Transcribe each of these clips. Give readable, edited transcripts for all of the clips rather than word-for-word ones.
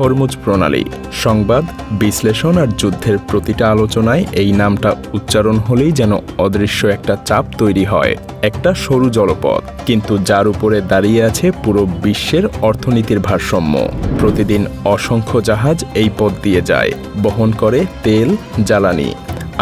Hormuz প্রণালী, সংবাদ, বিশ্লেষণ আর যুদ্ধের প্রতিটা আলোচনায় এই নামটা উচ্চারণ হলেই যেন অদৃশ্য একটা চাপ তৈরি হয়। একটা সরু জলপথ, কিন্তু যার উপরে দাঁড়িয়ে আছে পুরো বিশ্বের অর্থনীতির ভারসাম্য। প্রতিদিন অসংখ্য জাহাজ এই পথ দিয়ে যায়, বহন করে তেল, জ্বালানি,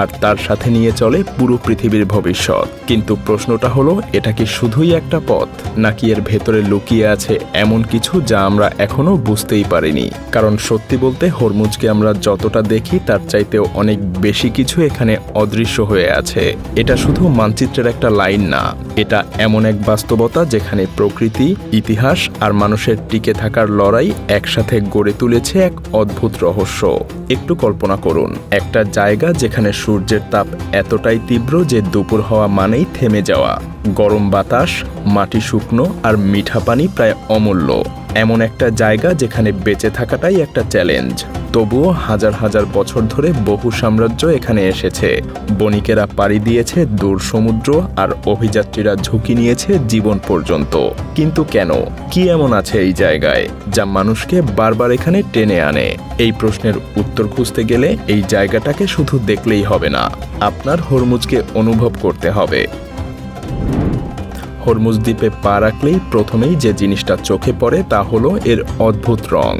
আর তার সাথে নিয়ে চলে পুরো পৃথিবীর ভবিষ্যৎ। কিন্তু প্রশ্নটা হলো, এটা কি শুধুই একটা পথ, নাকি এর ভেতরে লুকিয়ে আছে এমন কিছু যা আমরা এখনো বুঝতেই পারিনি? কারণ সত্যি বলতে হরমুজকে আমরা যতটা দেখি তার চাইতেও অনেক বেশি কিছু এখানে অদৃশ্য হয়ে আছে। এটা শুধু মানচিত্রের একটা লাইন না, এটা এমন এক বাস্তবতা যেখানে প্রকৃতি, ইতিহাস আর মানুষের টিকে থাকার লড়াই একসাথে গড়ে তুলেছে এক অদ্ভুত রহস্য। একটু কল্পনা করুন, একটা জায়গা যেখানে সূর্যের তাপ এতটাই তীব্র যে দুপুর হওয়া মানেই থেমে যাওয়া, গরম বাতাস, মাটি শুকনো আর মিঠা পানি প্রায় অমূল্য। এমন একটা জায়গা যেখানে বেঁচে থাকাটাই একটা চ্যালেঞ্জ। তবুও হাজার হাজার বছর ধরে বহু সাম্রাজ্য এখানে এসেছে, বণিকেরা পাড়ি দিয়েছে দূর সমুদ্র, আর অভিযাত্রীরা ঝুঁকি নিয়েছে জীবন পর্যন্ত। কিন্তু কেন? কি এমন আছে এই জায়গায় যা মানুষকে বারবার এখানে টেনে আনে? এই প্রশ্নের উত্তর খুঁজতে গেলে এই জায়গাটাকে শুধু দেখলেই হবে না, আপনার হরমুজকে অনুভব করতে হবে। হরমুজ দ্বীপে পা রাখলেই প্রথমেই যে জিনিসটা চোখে পড়ে তা হলো এর অদ্ভুত রং।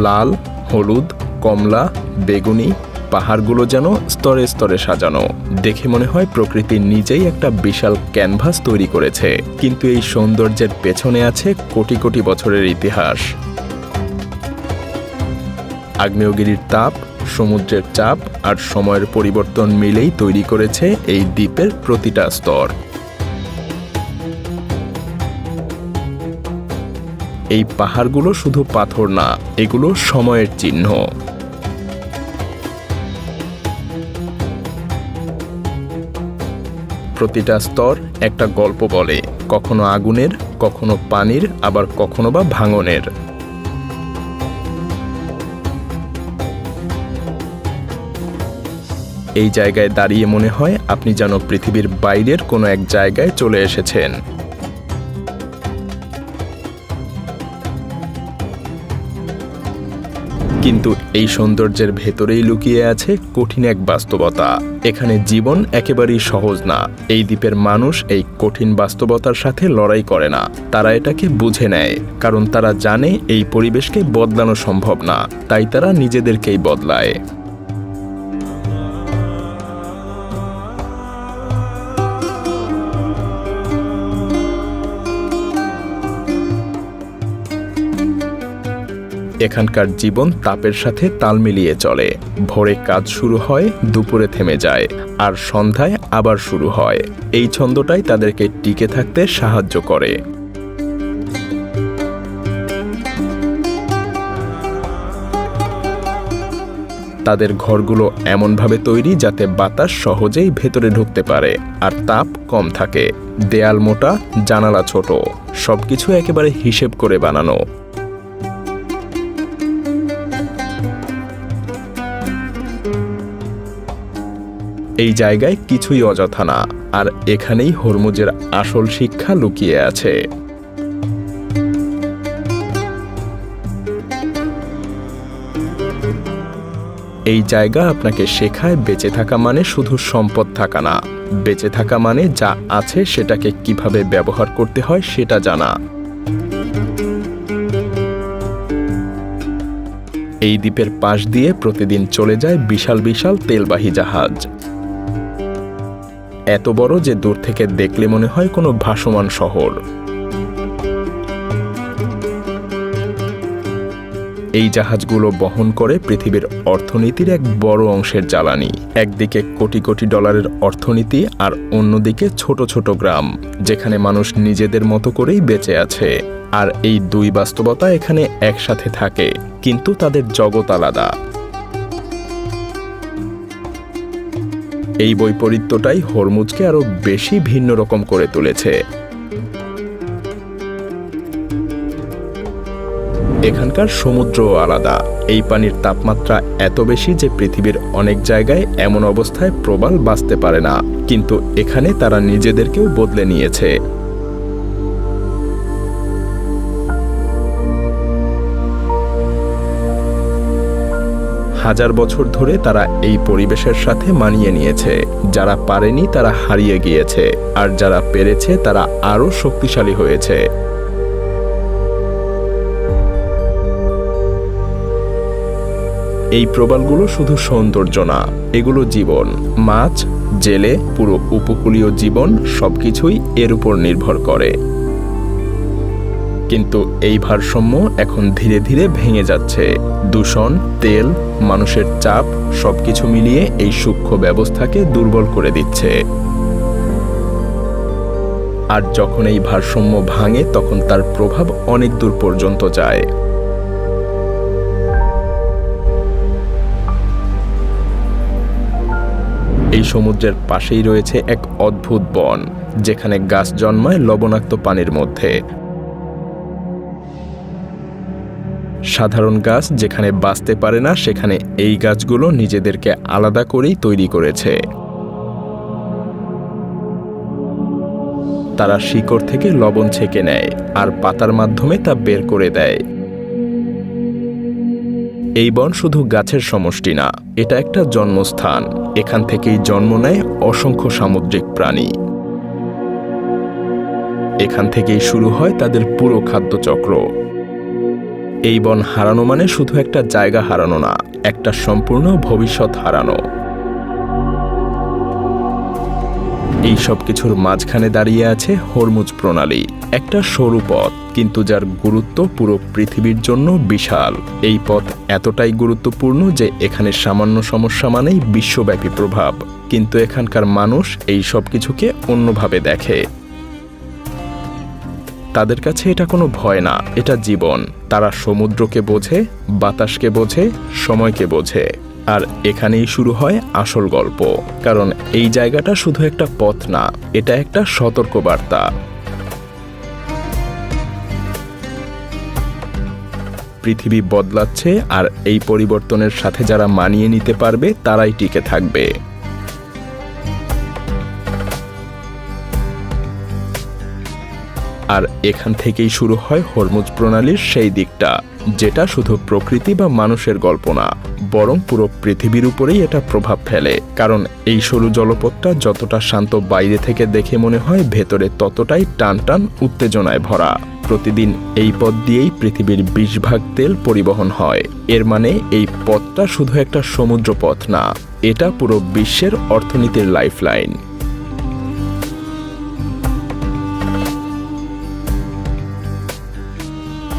লাল, হলুদ, কমলা, বেগুনি, পাহাড়গুলো যেন স্তরে স্তরে সাজানো। দেখে মনে হয় প্রকৃতি নিজেই একটা বিশাল ক্যানভাস তৈরি করেছে। কিন্তু এই সৌন্দর্যের পেছনে আছে কোটি কোটি বছরের ইতিহাস। আগ্নেয়গিরির তাপ, সমুদ্রের চাপ আর সময়ের পরিবর্তন মিলেই তৈরি করেছে এই দ্বীপের প্রতিটা স্তর। এই পাহাড়গুলো শুধু পাথর না, এগুলো সময়ের চিহ্ন। প্রতিটা স্তর একটা গল্প বলে, কখনো আগুনের, কখনো পানির, আবার কখনো বা ভাঙনের। এই জায়গায় দাঁড়িয়ে মনে হয় আপনি যেন পৃথিবীর বাইরের কোনো এক জায়গায় চলে এসেছেন। কিন্তু এই সৌন্দর্যের ভেতরেই লুকিয়ে আছে কঠিন এক বাস্তবতা। এখানে জীবন একেবারেই সহজ না। এই দ্বীপের মানুষ এই কঠিন বাস্তবতার সাথে লড়াই করে না, তারা এটাকে বুঝে নেয়। কারণ তারা জানে এই পরিবেশকে বদলানো সম্ভব না, তাই তারা নিজেদেরকেই বদলায়। এখানকার জীবন তাপের সাথে তাল মিলিয়ে চলে। ভোরে কাজ শুরু হয়, দুপুরে থেমে যায়, আর সন্ধ্যায় আবার শুরু হয়। এই ছন্দটাই তাদেরকে টিকে থাকতে সাহায্য করে। তাদের ঘরগুলো এমনভাবে তৈরি যাতে বাতাস সহজেই ভেতরে ঢুকতে পারে আর তাপ কম থাকে। দেয়াল মোটা, জানালা ছোট, সবকিছু একেবারে হিসেব করে বানানো। এই জায়গায় কিছুই অযথা না, আর এখানেই হরমুজের আসল শিক্ষা লুকিয়ে আছে। এই জায়গা আপনাকে শেখায় বেঁচে থাকা মানে শুধু সম্পদ থাকা না, বেঁচে থাকা মানে যা আছে সেটাকে কিভাবে ব্যবহার করতে হয় সেটা জানা। এই দ্বীপের পাশ দিয়ে প্রতিদিন চলে যায় বিশাল বিশাল তেলবাহী জাহাজ, এত বড় যে দূর থেকে দেখলে মনে হয় কোনো ভাসমান শহর। এই জাহাজগুলো বহন করে পৃথিবীর অর্থনীতির এক বড় অংশের জ্বালানি। একদিকে কোটি কোটি ডলারের অর্থনীতি, আর অন্যদিকে ছোট ছোট গ্রাম যেখানে মানুষ নিজেদের মতো করেই বেঁচে আছে। আর এই দুই বাস্তবতা এখানে একসাথে থাকে, কিন্তু তাদের জগৎ আলাদা। এই বৈপরীত্যটাই হরমুজকে আরো বেশি ভিন্ন রকম করে তুলেছে। এখানকার সমুদ্রও আলাদা। এই পানির তাপমাত্রা এত বেশি যে পৃথিবীর অনেক জায়গায় এমন অবস্থায় প্রবাল বাঁচতে পারে না, কিন্তু এখানে তারা নিজেদেরকেও বদলে নিয়েছে। হাজার বছর ধরে তারা এই পরিবেশের সাথে মানিয়ে নিয়েছে। যারা পারেনি তারা হারিয়ে গিয়েছে, আর যারা পেরেছে তারা আরও শক্তিশালী হয়েছে। এই প্রবালগুলো শুধু সৌন্দর্য না, এগুলো জীবন। মাছ, জেলে, পুরো উপকূলীয় জীবন সবকিছুই এর উপর নির্ভর করে। কিন্তু এই ভারসাম্য এখন ধীরে ধীরে ভেঙে যাচ্ছে। দূষণ, তেল, মানুষের চাপ সবকিছু মিলিয়ে এই সূক্ষ্ম ব্যবস্থাকে দুর্বল করে দিচ্ছে। আর যখন এই ভারসাম্য ভাঙে তখন তার প্রভাব অনেক দূর পর্যন্ত যায়। এই সমুদ্রের পাশেই রয়েছে এক অদ্ভুত বন, যেখানে গাছ জন্মায় লবণাক্ত পানির মধ্যে। সাধারণ গাছ যেখানে বাঁচতে পারে না, সেখানে এই গাছগুলো নিজেদেরকে আলাদা করেই তৈরি করেছে। তারা শিকড় থেকে লবণ ছেঁকে নেয় আর পাতার মাধ্যমে তা বের করে দেয়। এই বন শুধু গাছের সমষ্টি না, এটা একটা জন্মস্থান। এখান থেকেই জন্ম নেয় অসংখ্য সামুদ্রিক প্রাণী। এখান থেকেই শুরু হয় তাদের পুরো খাদ্যচক্র। এই বন হারানো মানে শুধু একটা জায়গা হারানো না, একটা সম্পূর্ণ ভবিষ্যৎ হারানো। এই সব কিছুর মাঝখানে দাঁড়িয়ে আছে হরমুজ প্রণালী, একটা সরু পথ, কিন্তু যার গুরুত্ব পুরো পৃথিবীর জন্য বিশাল। এই পথ এতটাই গুরুত্বপূর্ণ যে এখানে সামান্য সমস্যা মানেই বিশ্বব্যাপী প্রভাব। কিন্তু এখানকার মানুষ এই সব কিছুকে অন্যভাবে দেখে। তাদের কাছে এটা কোনো ভয় না, এটা জীবন। তারা সমুদ্রকে বোঝে, বাতাসকে বোঝে, সময়কে বোঝে। আর এখানেই শুরু হয় আসল গল্প, কারণ এই জায়গাটা শুধু একটা পথ না, এটা একটা সতর্কবার্তা। পৃথিবী বদলাচ্ছে, আর এই পরিবর্তনের সাথে যারা মানিয়ে নিতে পারবে তারাই টিকে থাকবে। আর এখান থেকেই শুরু হয় হরমুজ প্রণালীর সেই দিকটা, যেটা শুধু প্রকৃতি বা মানুষের গল্প না, বরং পুরো পৃথিবীর উপরেই এটা প্রভাব ফেলে। কারণ এই সরু জলপথটা যতটা শান্ত বাইরে থেকে দেখে মনে হয়, ভেতরে ততটাই টান টান উত্তেজনায় ভরা। প্রতিদিন এই পথ দিয়েই পৃথিবীর 20 ভাগ তেল পরিবহন হয়। এর মানে এই পথটা শুধু একটা সমুদ্র পথ না, এটা পুরো বিশ্বের অর্থনীতির লাইফলাইন।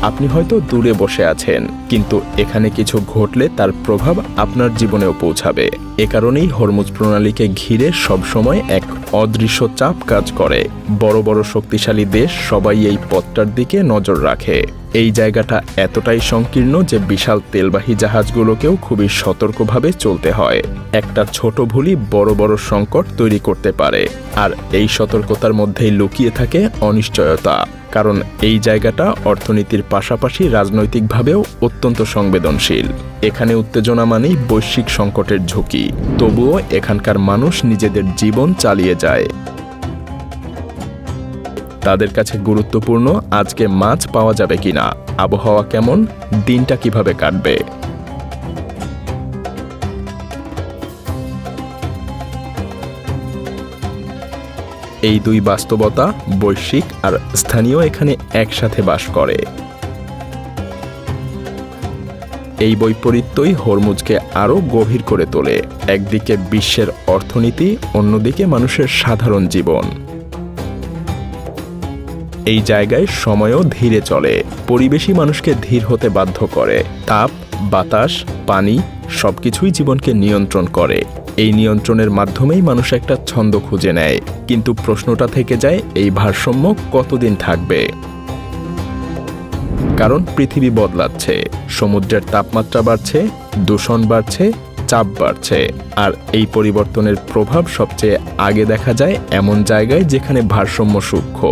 আপনি হয়তো দূরে বসে আছেন, কিন্তু এখানে কিছু ঘটলে তার প্রভাব আপনার জীবনেও পৌঁছাবে। এ কারণেই হরমুজ প্রণালীকে ঘিরে সবসময় এক অদৃশ্য চাপ কাজ করে। বড় বড় শক্তিশালী দেশ সবাই এই পথটার দিকে নজর রাখে। এই জায়গাটা এতটাই সংকীর্ণ যে বিশাল তেলবাহী জাহাজগুলোকেও খুবই সতর্কভাবে চলতে হয়। একটা ছোট ভুলই বড় বড় সংকট তৈরি করতে পারে। আর এই সতর্কতার মধ্যেই লুকিয়ে থাকে অনিশ্চয়তা, কারণ এই জায়গাটা অর্থনীতির পাশাপাশি রাজনৈতিকভাবেও অত্যন্ত সংবেদনশীল। এখানে উত্তেজনা মানেই বৈশ্বিক সংকটের ঝুঁকি, তবুও এখানকার মানুষ নিজেদের জীবন চালিয়ে যায়। তাদের কাছে গুরুত্বপূর্ণ আজকে মাছ পাওয়া যাবে কিনা, আবহাওয়া কেমন, দিনটা কিভাবে কাটবে। এই দুই বাস্তবতা, বৈশ্বিক আর স্থানীয়, এখানে একসাথে বাস করে। এই বৈপরীত্যই হরমুজকে আরও গভীর করে তোলে। একদিকে বিশ্বের অর্থনীতি, অন্যদিকে মানুষের সাধারণ জীবন। এই জায়গায় সময়ও ধীরে চলে, পরিবেশই মানুষকে ধীর হতে বাধ্য করে। তাপ, বাতাস, পানি সবকিছুই জীবনকে নিয়ন্ত্রণ করে। এই নিয়ন্ত্রণের মাধ্যমেই মানুষ একটা ছন্দ খুঁজে নেয়। কিন্তু প্রশ্নটা থেকে যায়, এই ভারসাম্য কতদিন থাকবে? কারণ পৃথিবী বদলাচ্ছে, সমুদ্রের তাপমাত্রা বাড়ছে, দূষণ বাড়ছে, চাপ বাড়ছে। আর এই পরিবর্তনের প্রভাব সবচেয়ে আগে দেখা যায় এমন জায়গায় যেখানে ভারসাম্য সূক্ষ্ম।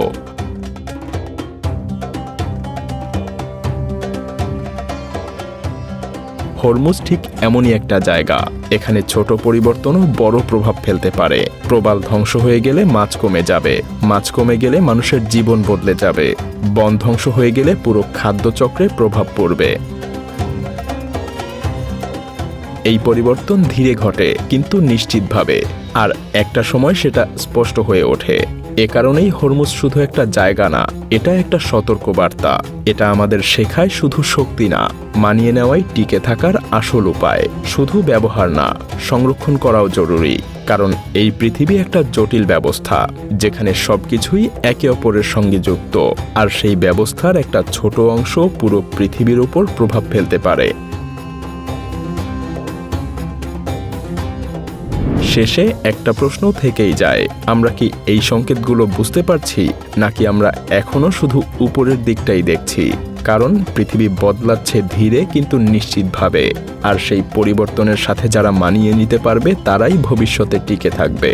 হরমুজ ঠিক এমনই একটা জায়গা। এখানে ছোট পরিবর্তনও বড় প্রভাব ফেলতে পারে। প্রবাল ধ্বংস হয়ে গেলে মাছ কমে যাবে, মাছ কমে গেলে মানুষের জীবন বদলে যাবে, বন ধ্বংস হয়ে গেলে পুরো খাদ্যচক্রে প্রভাব পড়বে। এই পরিবর্তন ধীরে ঘটে কিন্তু নিশ্চিতভাবে, আর একটা সময় সেটা স্পষ্ট হয়ে ওঠে। এ কারণেই হরমুজ শুধু একটা জায়গা না, এটা একটা সতর্কবার্তা। এটা আমাদের শেখায় শুধু শক্তি না, মানিয়ে নেওয়াই টিকে থাকার আসল উপায়। শুধু ব্যবহার না, সংরক্ষণ করাও জরুরি। কারণ এই পৃথিবী একটা জটিল ব্যবস্থা, যেখানে সবকিছুই একে অপরের সঙ্গে যুক্ত, আর সেই ব্যবস্থার একটা ছোট অংশ পুরো পৃথিবীর উপর প্রভাব ফেলতে পারে। শেষে একটা প্রশ্ন থেকেই যায়, আমরা কি এই সংকেতগুলো বুঝতে পারছি, নাকি আমরা এখনো শুধু উপরের দিকটাই দেখছি? কারণ পৃথিবী বদলাচ্ছে ধীরে কিন্তু নিশ্চিতভাবে, আর সেই পরিবর্তনের সাথে যারা মানিয়ে নিতে পারবে তারাই ভবিষ্যতে টিকে থাকবে।